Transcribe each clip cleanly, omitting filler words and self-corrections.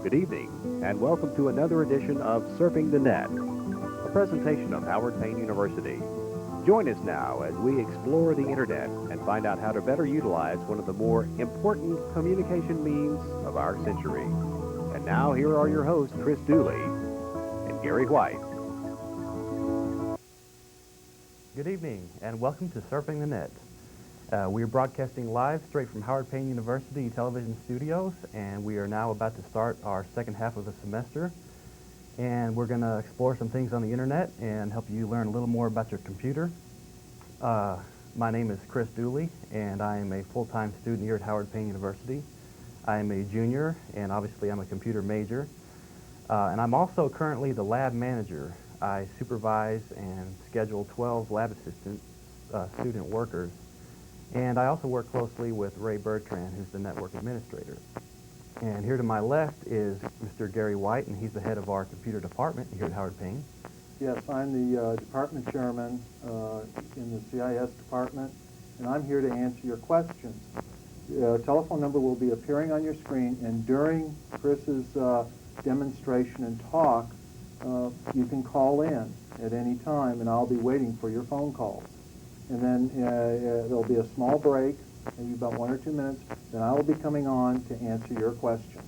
Good evening, and welcome to another edition of Surfing the Net, a presentation of Howard Payne University. Join us now as we explore the Internet and find out how to better utilize one of the more important communication means of our century. And now, here are your hosts, Chris Dooley and Gary White. Good evening, and welcome to Surfing the Net. We are broadcasting live straight from Howard Payne University television studios, and we are now about to start our second half of the semester. And we're going to explore some things on the internet and help you learn a little more about your computer. My name is Chris Dooley, and I am a full-time student here at Howard Payne University. I am a junior, and obviously I'm a computer major. And I'm also currently the lab manager. I supervise and schedule 12 lab assistant student workers. And I also work closely with Ray Bertrand, who's the network administrator. And here to my left is Mr. Gary White, and he's the head of our computer department here at Howard Payne. Yes, I'm the department chairman in the CIS department, and I'm here to answer your questions. The telephone number will be appearing on your screen, and during Chris's demonstration and talk, you can call in at any time, and I'll be waiting for your phone calls. And then there'll be a small break, maybe about 1 or 2 minutes, then I will be coming on to answer your questions.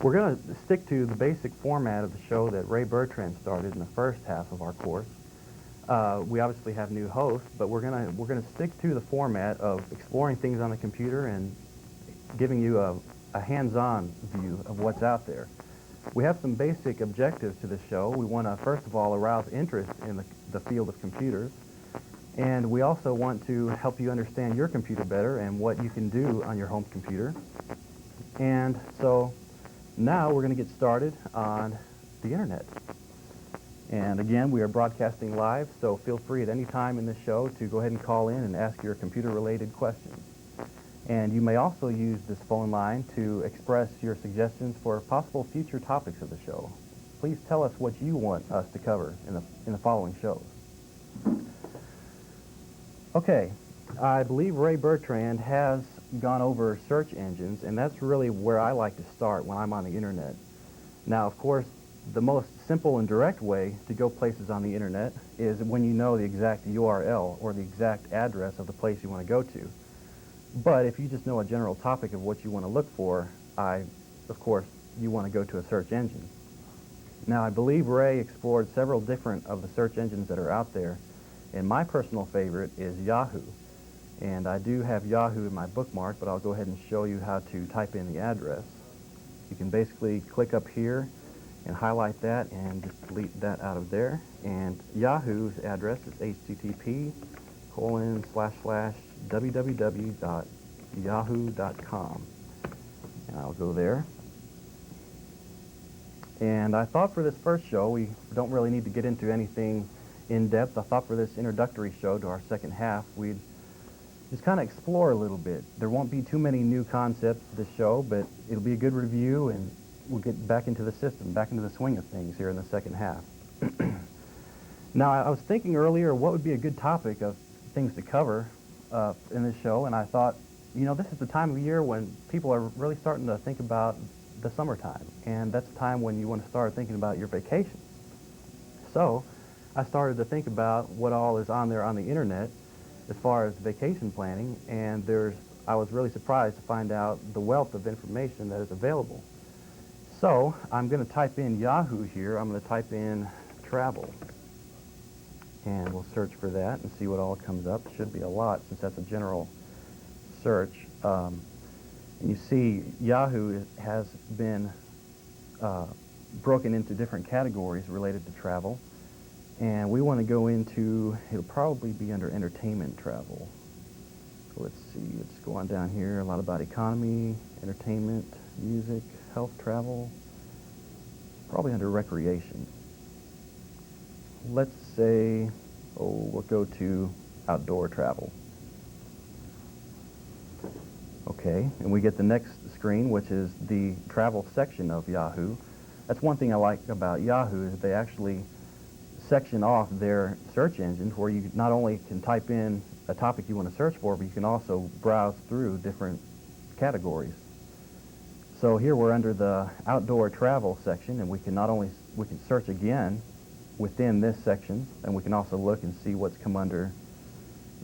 We're going to stick to the basic format of the show that Ray Bertrand started in the first half of our course. We obviously have new hosts, but we're going to stick to the format of exploring things on the computer and giving you a hands-on view of what's out there. We have some basic objectives to this show. We want to, first of all, arouse interest in the field of computers. And we also want to help you understand your computer better and what you can do on your home computer. And so now we're going to get started on the Internet. And again, we are broadcasting live, so feel free at any time in the show to go ahead and call in and ask your computer-related questions. And you may also use this phone line to express your suggestions for possible future topics of the show. Please tell us what you want us to cover in the following shows. Okay, I believe Ray Bertrand has gone over search engines, and that's really where I like to start when I'm on the Internet. Now, of course, the most simple and direct way to go places on the Internet is when you know the exact URL or the exact address of the place you want to go to. But if you just know a general topic of what you want to look for, of course, you want to go to a search engine. Now, I believe Ray explored several different of the search engines that are out there, and my personal favorite is Yahoo. And I do have Yahoo in my bookmark, but I'll go ahead and show you how to type in the address. You can basically click up here and highlight that and just delete that out of there. And Yahoo's address is http://www.yahoo.com. And I'll go there. And I thought for this first show, we don't really need to get into anything in depth. I thought for this introductory show to our second half, we'd just kind of explore a little bit. There won't be too many new concepts to this show, but it'll be a good review, and we'll get back into the system, back into the swing of things here in the second half. Now, I was thinking earlier what would be a good topic of things to cover in this show, and I thought, you know, this is the time of year when people are really starting to think about the summertime, and that's the time when you want to start thinking about your vacation. So I started to think about what all is on there on the Internet as far as vacation planning, and I was really surprised to find out the wealth of information that is available. So I'm going to type in Yahoo here. I'm going to type in travel, and we'll search for that and see what all comes up. Should be a lot since that's a general search. And you see Yahoo has been broken into different categories related to travel. And we want to go into, it'll probably be under entertainment travel. So let's see, let's go on down here. A lot about economy, entertainment, music, health, travel. Probably under recreation. Let's say, we'll go to outdoor travel. Okay, and we get the next screen, which is the travel section of Yahoo. That's one thing I like about Yahoo is they actually section off their search engines where you not only can type in a topic you want to search for, but you can also browse through different categories. So here we're under the outdoor travel section, and we can we can search again within this section, and we can also look and see what's come under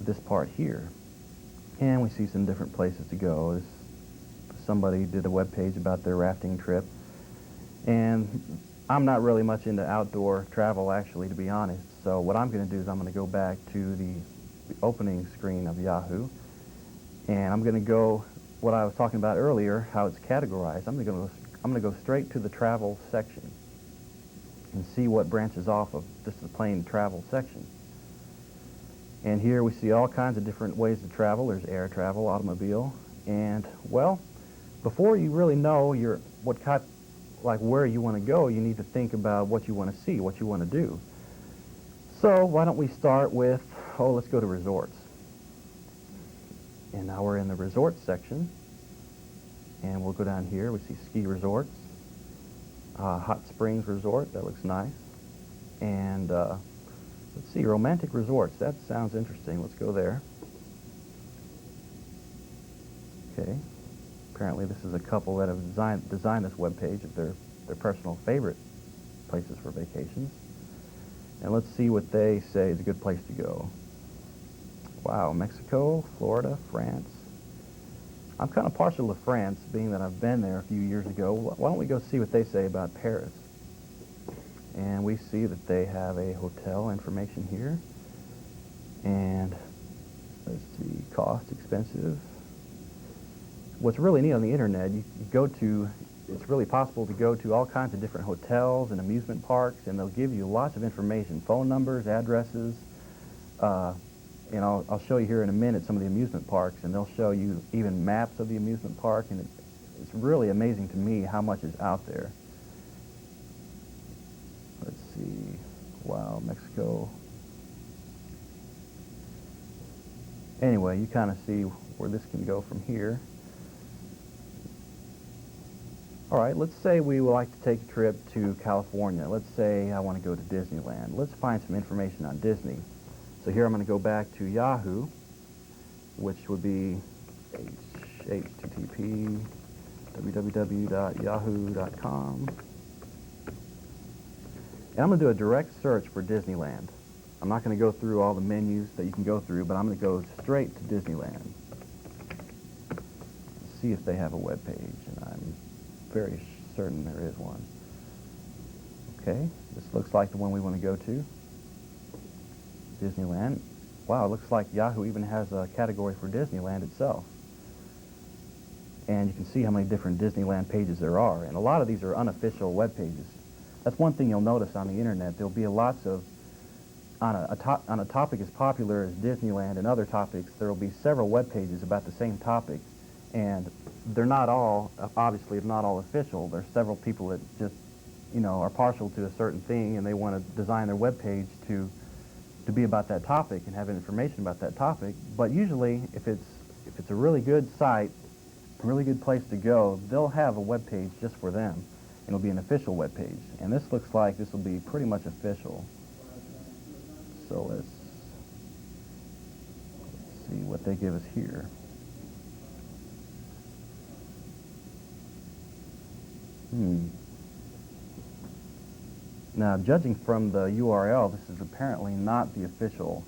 this part here. And we see some different places to go. Somebody did a web page about their rafting trip, and I'm not really much into outdoor travel, actually, to be honest. So what I'm going to do is I'm going to go back to the opening screen of Yahoo, and I'm going to go what I was talking about earlier, how it's categorized. I'm going to go straight to the travel section and see what branches off of just the plain travel section. And here we see all kinds of different ways to travel. There's air travel, automobile, and well, before you really know where you want to go, you need to think about what you want to see, what you want to do. So why don't we start with, let's go to resorts. And now we're in the resorts section, and we'll go down here. We see ski resorts, hot springs resort, that looks nice, and let's see, romantic resorts, that sounds interesting. Let's go there. Okay, apparently this is a couple that have designed this webpage of their personal favorite places for vacations. And let's see what they say is a good place to go. Wow, Mexico, Florida, France. I'm kind of partial to France, being that I've been there a few years ago. Why don't we go see what they say about Paris? And we see that they have a hotel information here. And let's see, cost, expensive. What's really neat on the internet, it's really possible to go to all kinds of different hotels and amusement parks, and they'll give you lots of information, phone numbers, addresses. And I'll show you here in a minute some of the amusement parks, and they'll show you even maps of the amusement park, and it's really amazing to me how much is out there. Let's see. Wow, Mexico. Anyway, you kind of see where this can go from here. All right, let's say we would like to take a trip to California. Let's say I want to go to Disneyland. Let's find some information on Disney. So here I'm going to go back to Yahoo, which would be http www.yahoo.com. And I'm going to do a direct search for Disneyland. I'm not going to go through all the menus that you can go through, but I'm going to go straight to Disneyland. See if they have a web page, and I'm very certain there is one. Okay, this looks like the one we want to go to. Disneyland. Wow, it looks like Yahoo even has a category for Disneyland itself. And you can see how many different Disneyland pages there are. And a lot of these are unofficial web pages. That's one thing you'll notice on the internet. There'll be lots of, on a topic as popular as Disneyland and other topics, there will be several web pages about the same topic. And they're not all, obviously not all official. There's several people that just, are partial to a certain thing, and they want to design their web page to be about that topic and have information about that topic. But usually, if it's a really good site, a really good place to go, they'll have a web page just for them, and it'll be an official web page. And this looks like this will be pretty much official. So let's see what they give us here. Now, judging from the URL, this is apparently not the official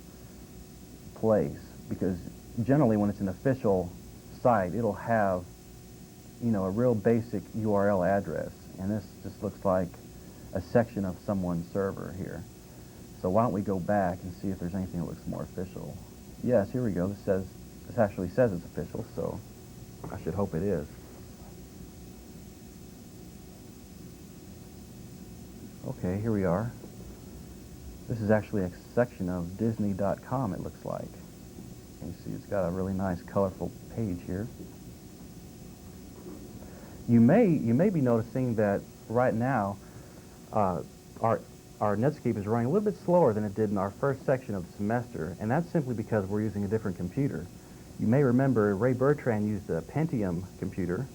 place, because generally when it's an official site, it'll have, a real basic URL address, and this just looks like a section of someone's server here. So why don't we go back and see if there's anything that looks more official. Yes, here we go. This actually says it's official, so I should hope it is. Okay, here we are. This is actually a section of Disney.com, it looks like. You see it's got a really nice colorful page here. You may be noticing that right now our Netscape is running a little bit slower than it did in our first section of the semester, and that's simply because we're using a different computer. You may remember Ray Bertrand used a Pentium computer,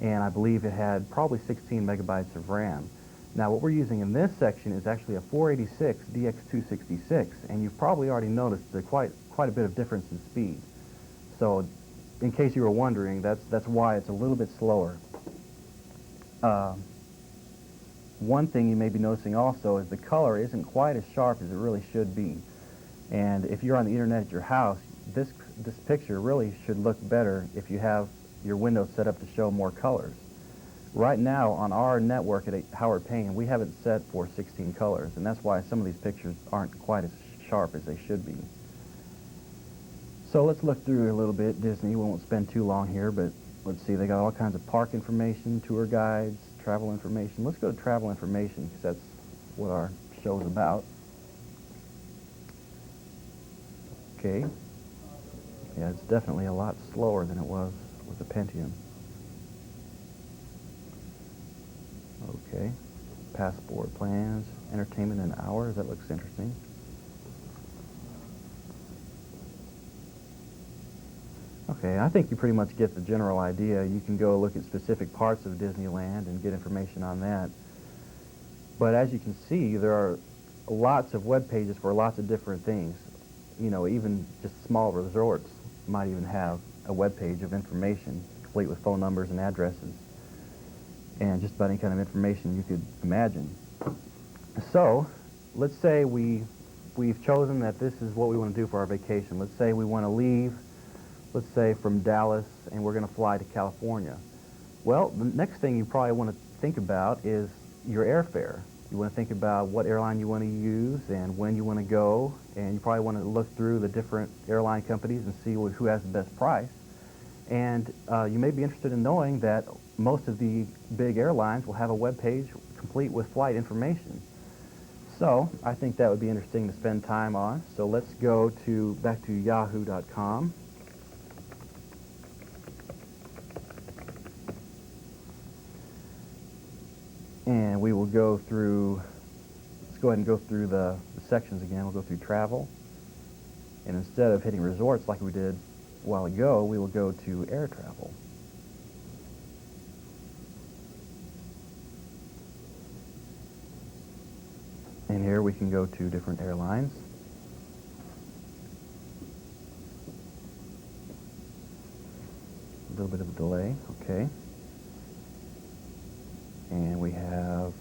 and I believe it had probably 16 megabytes of RAM. Now what we're using in this section is actually a 486 DX266, and you've probably already noticed quite a bit of difference in speed. So in case you were wondering, that's why it's a little bit slower. One thing you may be noticing also is the color isn't quite as sharp as it really should be. And if you're on the internet at your house, this picture really should look better if you have your windows set up to show more colors. Right now on our network at Howard Payne, we have it set for 16 colors, and that's why some of these pictures aren't quite as sharp as they should be. So let's look through a little bit. Disney, we won't spend too long here, but let's see, they got all kinds of park information, tour guides, travel information. Let's go to travel information because that's what our show is about. Okay. Yeah, it's definitely a lot slower than it was with the Pentium. Okay. Passport plans, entertainment in hours. That looks interesting. Okay, I think you pretty much get the general idea. You can go look at specific parts of Disneyland and get information on that. But as you can see, there are lots of web pages for lots of different things. You know, even just small resorts might even have a web page of information, complete with phone numbers and addresses, and just about any kind of information you could imagine. So, let's say we've chosen that this is what we want to do for our vacation. Let's say we want to leave, let's say from Dallas, and we're going to fly to California. Well, the next thing you probably want to think about is your airfare. You want to think about what airline you want to use and when you want to go, and you probably want to look through the different airline companies and see who has the best price. And you may be interested in knowing that most of the big airlines will have a web page complete with flight information. So I think that would be interesting to spend time on. So let's go back to yahoo.com. And we will go through, let's go ahead and go through the sections again. We'll go through travel. And instead of hitting resorts like we did a while ago, we will go to air travel. And here we can go to different airlines. A little bit of a delay, okay. And we have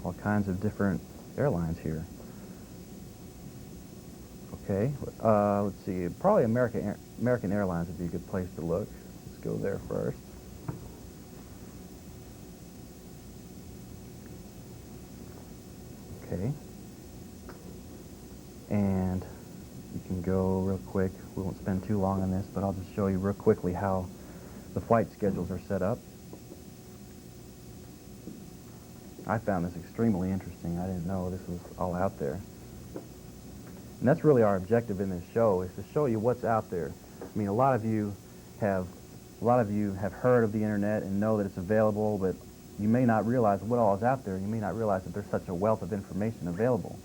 all kinds of different airlines here. Okay, let's see, probably American Airlines would be a good place to look. Let's go there first. Okay. And you can go real quick. We won't spend too long on this, but I'll just show you real quickly how the flight schedules are set up. I found this extremely interesting. I didn't know this was all out there. And that's really our objective in this show, is to show you what's out there. I mean, a lot of you have heard of the internet and know that it's available, but you may not realize what all is out there. You may not realize that there's such a wealth of information available.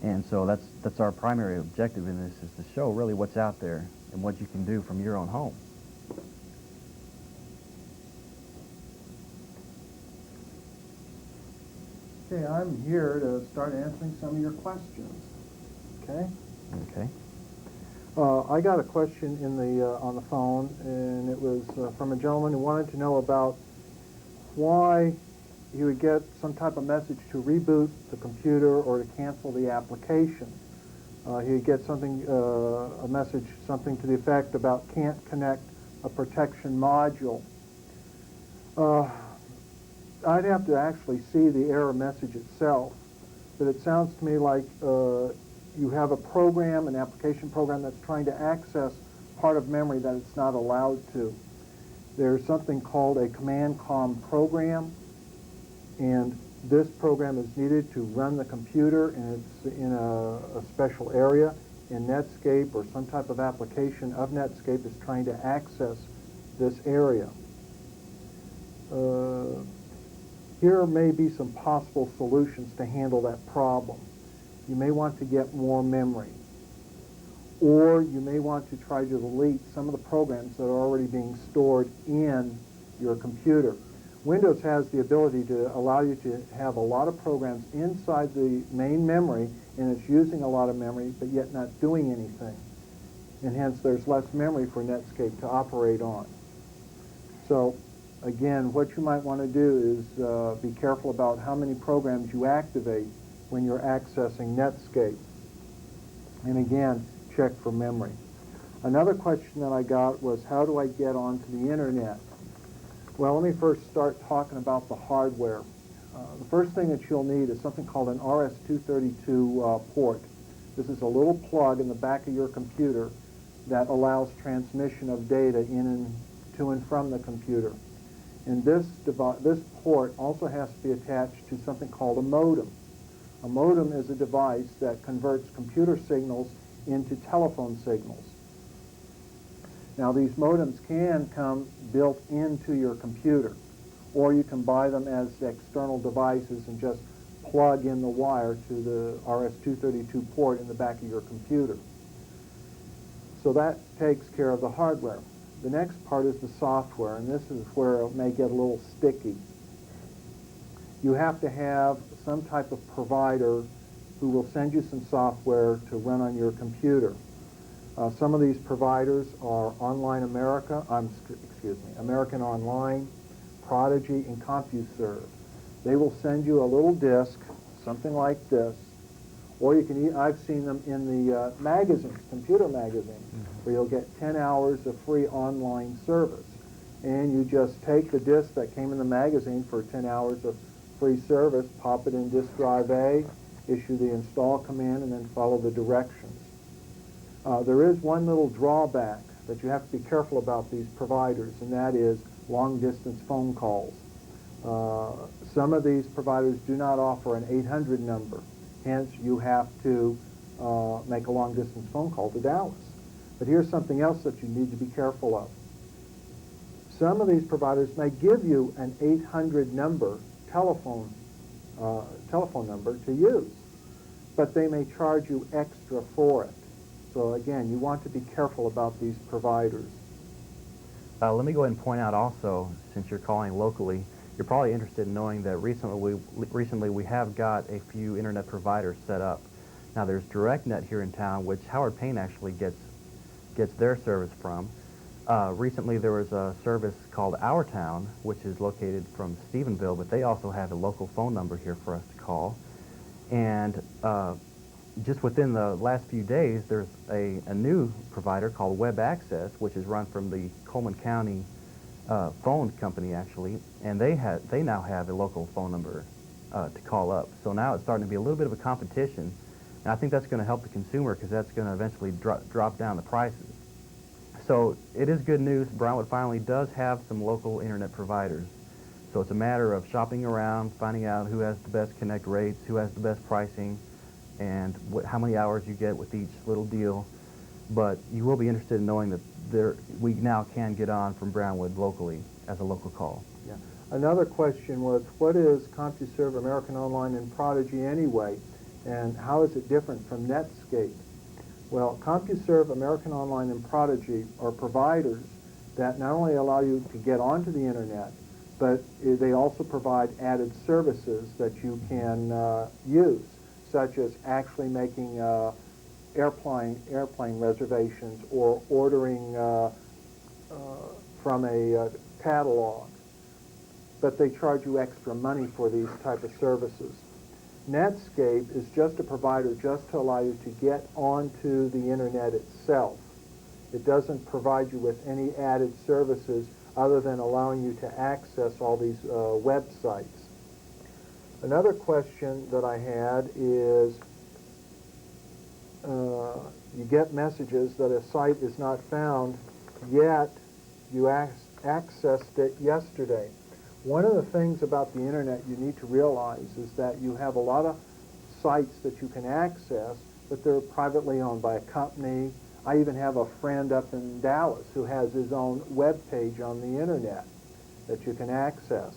And so that's our primary objective in this, is to show really what's out there and what you can do from your own home. Okay, I'm here to start answering some of your questions. Okay? Okay. I got a question on the phone, and it was from a gentleman who wanted to know about why he would get some type of message to reboot the computer or to cancel the application. He would get something, a message, something to the effect about can't connect a protection module. I'd have to actually see the error message itself, but it sounds to me like you have a program, an application program that's trying to access part of memory that it's not allowed to. There's something called a command comm program, and this program is needed to run the computer, and it's in a special area in Netscape, or some type of application of Netscape is trying to access this area. Here may be some possible solutions to handle that problem. You may want to get more memory, or you may want to try to delete some of the programs that are already being stored in your computer. Windows has the ability to allow you to have a lot of programs inside the main memory, and it's using a lot of memory, but yet not doing anything. And hence there's less memory for Netscape to operate on. So Again, what you might want to do is be careful about how many programs you activate when you're accessing Netscape. And again, check for memory. Another question that I got was, how do I get onto the internet? Well, let me first start talking about the hardware. The first thing that you'll need is something called an RS-232 port. This is a little plug in the back of your computer that allows transmission of data to and from the computer. And this port also has to be attached to something called a modem. A modem is a device that converts computer signals into telephone signals. Now, these modems can come built into your computer, or you can buy them as external devices and just plug in the wire to the RS-232 port in the back of your computer. So that takes care of the hardware. The next part is the software, and this is where it may get a little sticky. You have to have some type of provider who will send you some software to run on your computer. Some of these providers are American Online, Prodigy, and CompuServe. They will send you a little disk, something like this, or you can. I've seen them in the magazines, computer magazines, where you'll get 10 hours of free online service, and you just take the disk that came in the magazine for 10 hours of free service, pop it in disk drive A, issue the install command, and then follow the directions. There is one little drawback that you have to be careful about these providers, and that is long-distance phone calls. Some of these providers do not offer an 800 number. Hence, you have to make a long-distance phone call to Dallas. But here's something else that you need to be careful of. Some of these providers may give you an 800 number telephone number to use, but they may charge you extra for it. So again, you want to be careful about these providers. Let me go ahead and point out also, since you're calling locally, you're probably interested in knowing that recently we have got a few internet providers set up. Now there's DirectNet here in town, which Howard Payne actually gets their service from. Recently there was a service called Our Town, which is located from Stephenville, but they also have a local phone number here for us to call. And just within the last few days, there's a new provider called Web Access, which is run from the Coleman County phone company, actually, and they now have a local phone number to call up. So now it's starting to be a little bit of a competition, and I think that's going to help the consumer because that's going to eventually drop down the prices. So it is good news. Brownwood finally does have some local internet providers. So it's a matter of shopping around, finding out who has the best connect rates, who has the best pricing, and how many hours you get with each little deal. But you will be interested in knowing that we now can get on from Brownwood locally as a local call. Yeah. Another question was, what is CompuServe, American Online, and Prodigy anyway, and how is it different from Netscape? Well, CompuServe, American Online, and Prodigy are providers that not only allow you to get onto the internet, but they also provide added services that you can use, such as actually making airplane reservations or ordering from a catalog. But they charge you extra money for these type of services. Netscape is just a provider just to allow you to get onto the internet itself. It doesn't provide you with any added services other than allowing you to access all these websites. Another question that I had is, you get messages that a site is not found, yet you accessed it yesterday. One of the things about the internet you need to realize is that you have a lot of sites that you can access, but they're privately owned by a company. I even have a friend up in Dallas who has his own web page on the internet that you can access.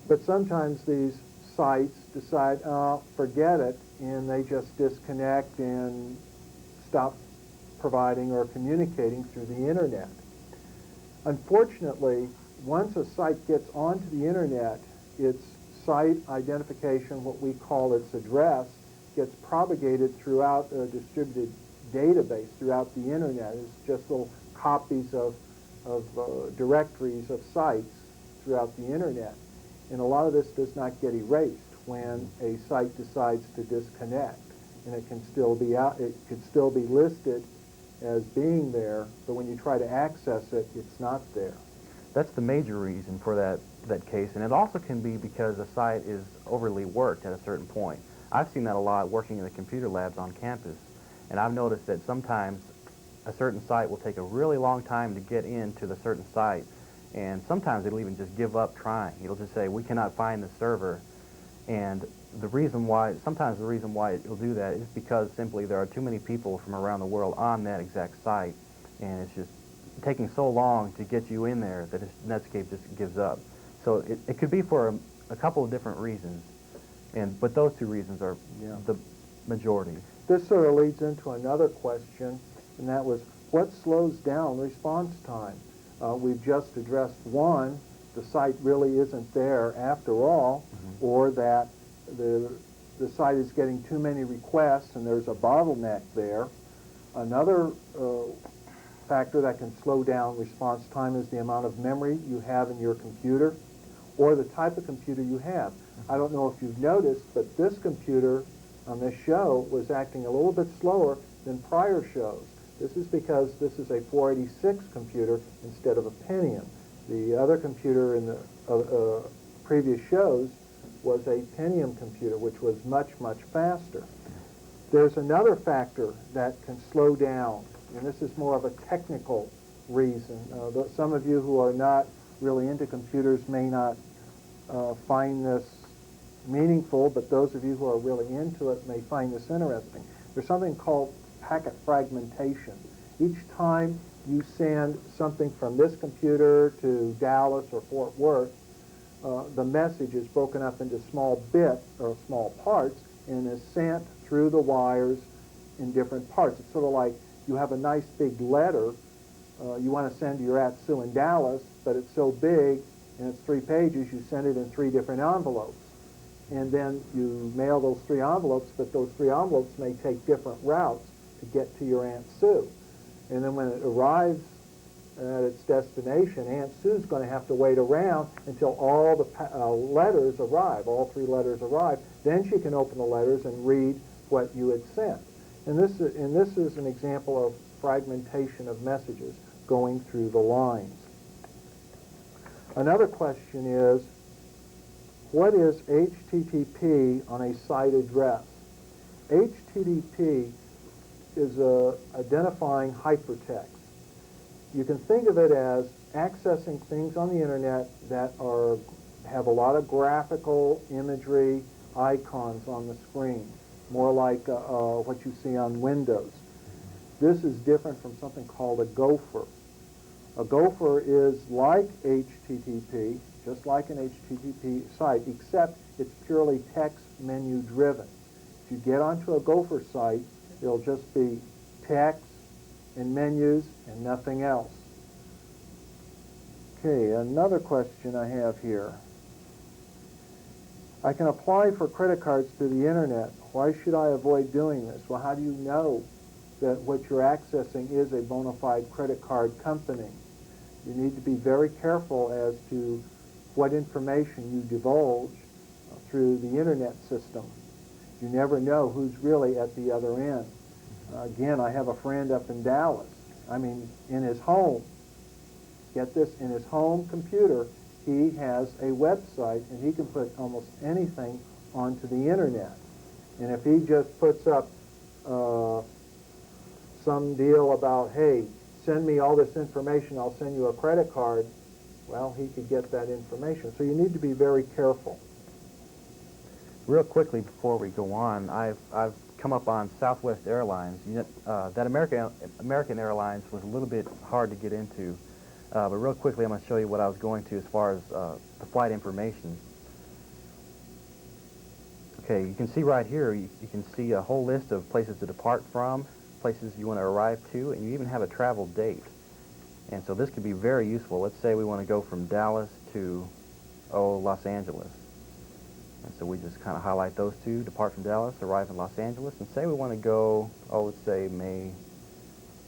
But sometimes these sites decide, oh, forget it, and they just disconnect and stop providing or communicating through the internet. Unfortunately, once a site gets onto the internet, its site identification, what we call its address, gets propagated throughout a distributed database throughout the internet. It's just little copies of of directories of sites throughout the internet. And a lot of this does not get erased when a site decides to disconnect. And it can still be out, it could still be listed as being there, but when you try to access it, it's not there. That's the major reason for that case, and it also can be because a site is overly worked at a certain point. I've seen that a lot working in the computer labs on campus, and I've noticed that sometimes a certain site will take a really long time to get into the certain site, and sometimes it'll even just give up trying. It'll just say, we cannot find the server, and sometimes the reason why it'll do that is because simply there are too many people from around the world on that exact site, and it's just taking so long to get you in there that Netscape just gives up. So it could be for a couple of different reasons, but those two reasons are the majority. This sort of leads into another question, and that was, what slows down response time? We've just addressed one, the site really isn't there after all, or that the site is getting too many requests and there's a bottleneck there. Another factor that can slow down response time is the amount of memory you have in your computer or the type of computer you have. I don't know if you've noticed, but this computer on this show was acting a little bit slower than prior shows. This is because this is a 486 computer instead of a Pentium. The other computer in the previous shows was a Pentium computer, which was much, much faster. There's another factor that can slow down, and this is more of a technical reason. Some of you who are not really into computers may not find this meaningful, but those of you who are really into it may find this interesting. There's something called packet fragmentation. Each time you send something from this computer to Dallas or Fort Worth, the message is broken up into small bits or small parts and is sent through the wires in different parts. It's sort of like you have a nice big letter you want to send to your Aunt Sue in Dallas, but it's so big and it's 3 pages, you send it in 3 different envelopes. And then you mail those 3 envelopes, but those 3 envelopes may take different routes to get to your Aunt Sue. And then when it arrives at its destination, Aunt Sue's going to have to wait around until all the letters arrive, all 3 letters arrive. Then she can open the letters and read what you had sent. And this is an example of fragmentation of messages going through the lines. Another question is, what is HTTP on a site address? HTTP is identifying hypertext. You can think of it as accessing things on the internet that have a lot of graphical imagery, icons on the screen, more like what you see on Windows. This is different from something called a gopher. A gopher is like HTTP, just like an HTTP site, except it's purely text menu driven. If you get onto a gopher site, it'll just be text and menus and nothing else. Okay, another question I have here. I can apply for credit cards through the internet. Why should I avoid doing this? Well, how do you know that what you're accessing is a bona fide credit card company? You need to be very careful as to what information you divulge through the internet system. You never know who's really at the other end. Again, I have a friend up in Dallas. I mean, in his home, get this, in his home computer, he has a website and he can put almost anything onto the internet. And if he just puts up some deal about, hey, send me all this information, I'll send you a credit card, well, he could get that information. So you need to be very careful. Real quickly before we go on, I've come up on Southwest Airlines. That American Airlines was a little bit hard to get into, but real quickly I'm going to show you what I was going to as far as the flight information. Okay, you can see right here, you can see a whole list of places to depart from, places you want to arrive to, and you even have a travel date. And so this could be very useful. Let's say we want to go from Dallas to, Los Angeles. And so we just kind of highlight those two, depart from Dallas, arrive in Los Angeles, and say we want to go, let's say May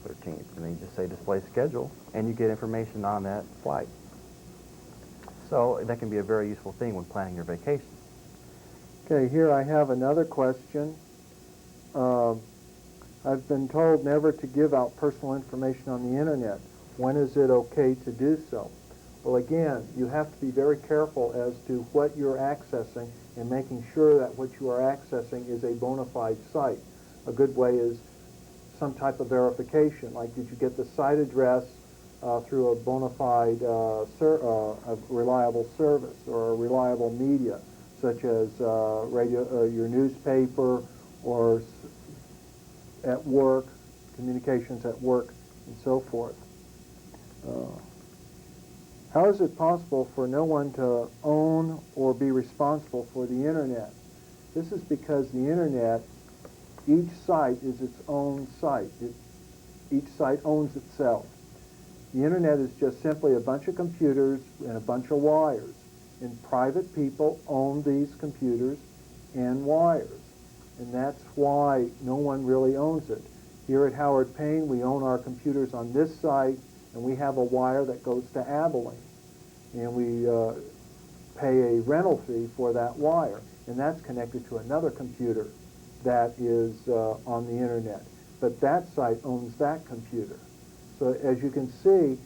13th. And then you just say display schedule, and you get information on that flight. So that can be a very useful thing when planning your vacation. Okay, here I have another question. I've been told never to give out personal information on the internet. When is it okay to do so? Well, again, you have to be very careful as to what you're accessing and making sure that what you are accessing is a bona fide site. A good way is some type of verification, like did you get the site address through a bona fide a reliable service or a reliable media, such as your newspaper or at work, communications at work, and so forth. How is it possible for no one to own or be responsible for the internet? This is because the internet, each site is its own site. Each site owns itself. The internet is just simply a bunch of computers and a bunch of wires. And private people own these computers and wires. And that's why no one really owns it. Here at Howard Payne, we own our computers on this site, and we have a wire that goes to Abilene. And we pay a rental fee for that wire. And that's connected to another computer that is on the internet. But that site owns that computer. So as you can see,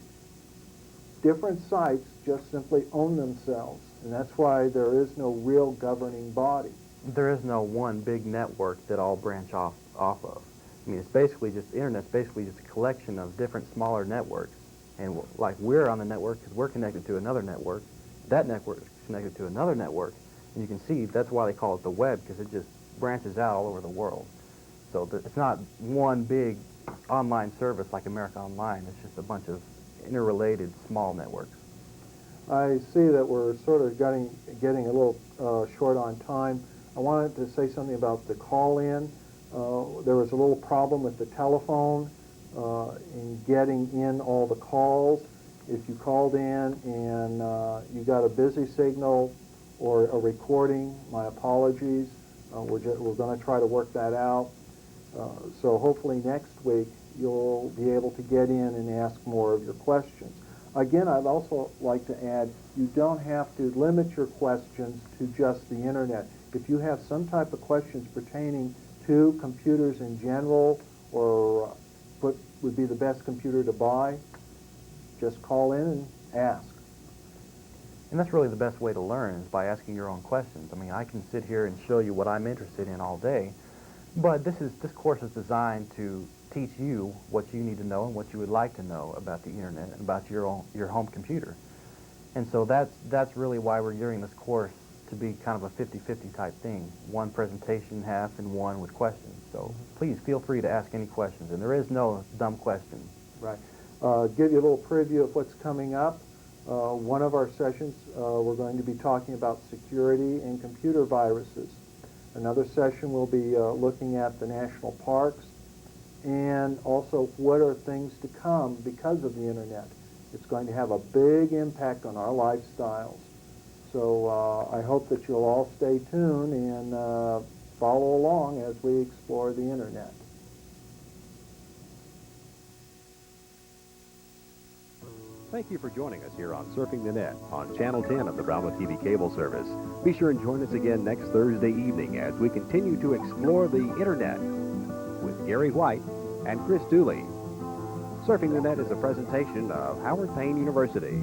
different sites just simply own themselves. And that's why there is no real governing body. There is no one big network that all branch off of. I mean, it's basically just, the internet's basically just a collection of different smaller networks. And like we're on the network because we're connected to another network. That network is connected to another network. And you can see that's why they call it the web, because it just branches out all over the world. So it's not one big online service like America Online. It's just a bunch of interrelated small networks. I see that we're sort of getting a little short on time. I wanted to say something about the call-in. There was a little problem with the telephone in getting in all the calls. If you called in and you got a busy signal or a recording, my apologies. We're going to try to work that out. So hopefully next week you'll be able to get in and ask more of your questions. Again, I'd also like to add, you don't have to limit your questions to just the internet. If you have some type of questions pertaining to computers in general, or what would be the best computer to buy, just call in and ask. And that's really the best way to learn, is by asking your own questions. I mean, I can sit here and show you what I'm interested in all day, but this course is designed to teach you what you need to know and what you would like to know about the internet and about your home computer. And so that's really why we're gearing this course to be kind of a 50-50 type thing. One presentation half and one with questions. So please feel free to ask any questions, and there is no dumb question. Right. Give you a little preview of what's coming up. One of our sessions, we're going to be talking about security and computer viruses. Another session will be looking at the national parks and also what are things to come because of the internet. It's going to have a big impact on our lifestyles. So I hope that you'll all stay tuned and follow along as we explore the internet. Thank you for joining us here on Surfing the Net on Channel 10 of the Brownwood TV Cable Service. Be sure and join us again next Thursday evening as we continue to explore the internet with Gary White and Chris Dooley. Surfing the Net is a presentation of Howard Payne University.